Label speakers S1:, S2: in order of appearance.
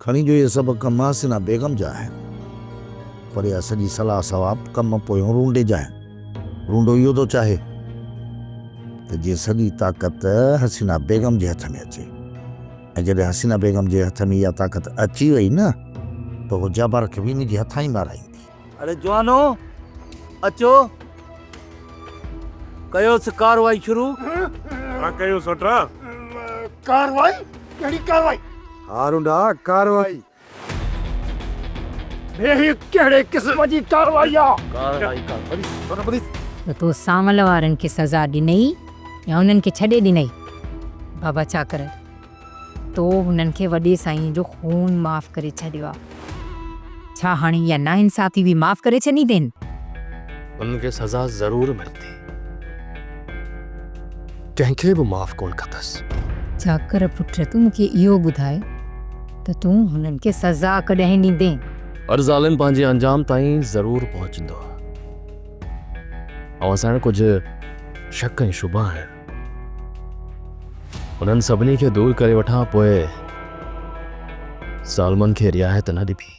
S1: खणी जो ये सब कम हसीना बेगम जा आहिनि, पर इहा सॼी सलाह सवाब कम पोयों रूंडे जा आहिनि। रूंडो इहो थो चाहे त जीअं सॼी ताक़त हसीना बेगम जे हथ में अचे, ऐं जॾहिं हसीना बेगम जे हथ में इहा ताक़त अची वई न त उहो जबर खे बि इन जे हथां ई माराईंदी। अरे जवानो अचो, कयोसि कार्रवाई शुरू।
S2: हाँ कयो सोटा।
S3: कार्रवाई? कहिड़ी कार्रवाई?
S2: हाँ रूंडा कार्रवाई।
S3: हे कहिड़े क़िस्म जी कार्रवाई आहे?
S1: कार्रवाई
S4: त तो सामल वारनि खे सज़ा ॾिनई या उन्हनि खे छॾे ॾिनई? बाबा चाकर, तो हुननि खे वॾे साईं जो खून माफ़ करे छॾियो आहे। छा हाणे इहा नाइंसाफ़ी बि माफ़ करे छॾींदेनि?
S5: उनखे सज़ा ज़रूर मिलंदी, कंहिंखे बि माफ़ कोन कंदसि।
S4: चाकर पुट, तूं मूंखे इहो ॿुधाए त तूं हुननि खे सज़ा कॾहिं ॾींदे?
S5: हर ज़ालिम पंहिंजे अंजाम ताईं ज़रूर पहुचंदो। ऐं असां कुझु शक ऐं शुबा आहिनि, उन्हनि सभिनी खे दूर करे वठां पोइ ज़ालिमनि खे रियायत न ॾिबी।